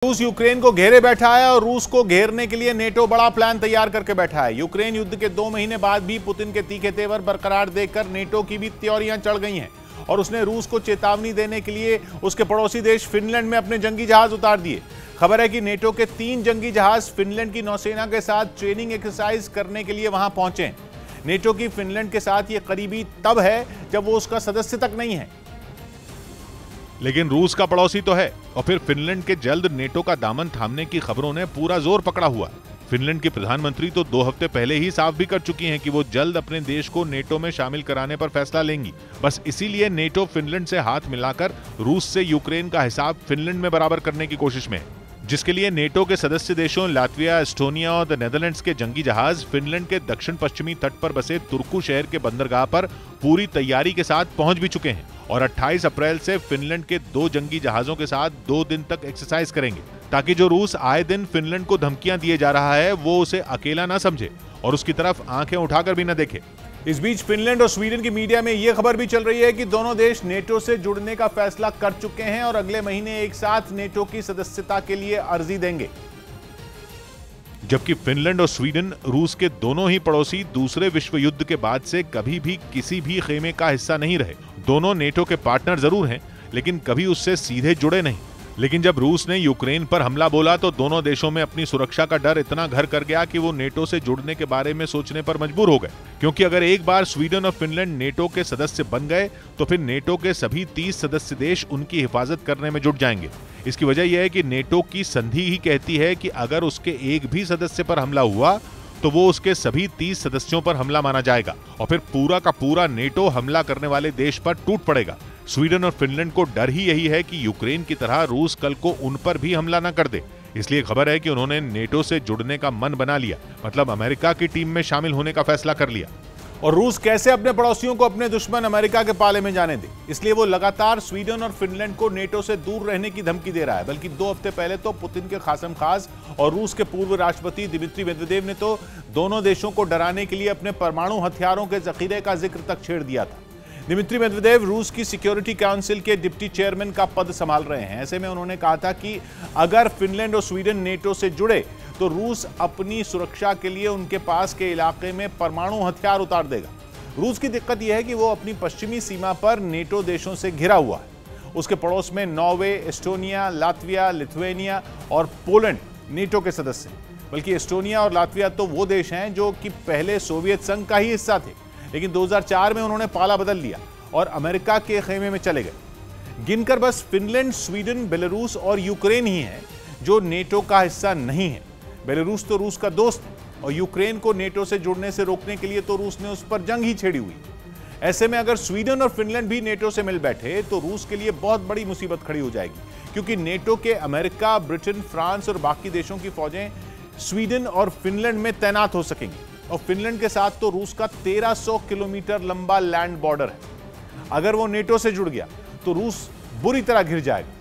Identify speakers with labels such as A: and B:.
A: रूस यूक्रेन को घेरे बैठा है और रूस को घेरने के लिए नेटो बड़ा प्लान तैयार करके बैठा है। यूक्रेन युद्ध के 2 महीने बाद भी पुतिन के तीखे तेवर बरकरार देखकर नेटो की भी त्योरियां चढ़ गई हैं और उसने रूस को चेतावनी देने के लिए उसके पड़ोसी देश फिनलैंड में अपने जंगी जहाज उतार दिए। खबर है कि नेटो के 3 जंगी जहाज फिनलैंड की नौसेना के साथ ट्रेनिंग एक्सरसाइज करने के लिए वहां पहुंचे। नेटो की फिनलैंड के साथ यह करीबी तब है जब वो उसका सदस्य तक नहीं है,
B: लेकिन रूस का पड़ोसी तो है। और फिर फिनलैंड के जल्द नेटो का दामन थामने की खबरों ने पूरा जोर पकड़ा हुआ। फिनलैंड की प्रधानमंत्री तो 2 हफ्ते पहले ही साफ भी कर चुकी हैं कि वो जल्द अपने देश को नेटो में शामिल कराने पर फैसला लेंगी। बस इसीलिए नेटो फिनलैंड से हाथ मिलाकर रूस से यूक्रेन का हिसाब फिनलैंड में बराबर करने की कोशिश में है, जिसके लिए नेटो के सदस्य देशों लातविया, एस्टोनिया और द नेदरलैंड्स के जंगी जहाज फिनलैंड के दक्षिण पश्चिमी तट पर बसे तुर्कू शहर के बंदरगाह पर पूरी तैयारी के साथ पहुंच भी चुके हैं और 28 अप्रैल से फिनलैंड के 2 जंगी जहाजों के साथ 2 दिन तक एक्सरसाइज करेंगे, ताकि जो रूस आए दिन फिनलैंड को धमकियां दिए जा रहा है वो उसे अकेला ना समझे और उसकी तरफ आंखें उठाकर भी न देखे।
A: इस बीच फिनलैंड और स्वीडन की मीडिया में यह खबर भी चल रही है कि दोनों देश नेटो से जुड़ने का फैसला कर चुके हैं और अगले महीने एक साथ नेटो की सदस्यता के लिए अर्जी देंगे।
B: जबकि फिनलैंड और स्वीडन रूस के दोनों ही पड़ोसी दूसरे विश्व युद्ध के बाद से कभी भी किसी भी खेमे का हिस्सा नहीं रहे। दोनों नेटो के पार्टनर जरूर हैं, लेकिन कभी उससे सीधे जुड़े नहीं। लेकिन जब रूस ने यूक्रेन पर हमला बोला तो दोनों देशों में अपनी सुरक्षा का डर इतना घर कर गया कि वो नेटो से जुड़ने के बारे में सोचने पर मजबूर हो गए, क्योंकि अगर एक बार स्वीडन और फिनलैंड नेटो के सदस्य बन गए तो फिर नेटो के सभी 30 सदस्य देश उनकी हिफाजत करने में जुट जाएंगे। इसकी वजह यह है कि नेटो की संधि ही कहती है कि अगर उसके एक भी सदस्य पर हमला हुआ तो वो उसके सभी 30 सदस्यों पर हमला माना जाएगा और फिर पूरा का पूरा नेटो हमला करने वाले देश पर टूट पड़ेगा। स्वीडन और फिनलैंड को डर ही यही है कि यूक्रेन की तरह रूस कल को उन पर भी हमला न कर दे। इसलिए खबर है कि उन्होंने नेटो से जुड़ने का मन बना लिया, मतलब अमेरिका की टीम में शामिल होने का फैसला कर लिया।
A: और रूस कैसे अपने पड़ोसियों को अपने दुश्मन अमेरिका के पाले में जाने दे, इसलिए वो लगातार स्वीडन और फिनलैंड को नेटो से दूर रहने की धमकी दे रहा है। बल्कि 2 हफ्ते पहले तो पुतिन के खासम खास और रूस के पूर्व राष्ट्रपति दिमित्री मेदवेदेव ने तो दोनों देशों को डराने के लिए अपने परमाणु हथियारों के जखीरे का जिक्र तक छेड़ दिया था। दिमित्री मेदवेदेव रूस की सिक्योरिटी काउंसिल के डिप्टी चेयरमैन का पद संभाल रहे हैं। ऐसे में उन्होंने कहा था कि अगर फिनलैंड और स्वीडन नेटो से जुड़े तो रूस अपनी सुरक्षा के लिए उनके पास के इलाके में परमाणु हथियार उतार देगा। रूस की दिक्कत यह है कि वो अपनी पश्चिमी सीमा पर नेटो देशों से घिरा हुआ है। उसके पड़ोस में नॉर्वे, एस्टोनिया, लातविया, लिथुआनिया और पोलैंड नेटो के सदस्य हैं। बल्कि एस्टोनिया और लातविया तो वो देश हैं जो कि पहले सोवियत संघ का ही हिस्सा थे, लेकिन 2004 में उन्होंने पाला बदल लिया और अमेरिका के खेमे में चले गए। गिनकर बस फिनलैंड, स्वीडन, बेलारूस और यूक्रेन ही हैं जो नेटो का हिस्सा नहीं है। बेलारूस तो रूस का दोस्त है और यूक्रेन को नेटो से जुड़ने से रोकने के लिए तो रूस ने उस पर जंग ही छेड़ी हुई। ऐसे में अगर स्वीडन और फिनलैंड भी नेटो से मिल बैठे तो रूस के लिए बहुत बड़ी मुसीबत खड़ी हो जाएगी, क्योंकि नेटो के अमेरिका, ब्रिटेन, फ्रांस और बाकी देशों की फौजें स्वीडन और फिनलैंड में तैनात हो सकेंगी। और फिनलैंड के साथ तो रूस का 1300 किलोमीटर लंबा लैंड बॉर्डर है। अगर वो नेटो से जुड़ गया तो रूस बुरी तरह घिर जाएगा।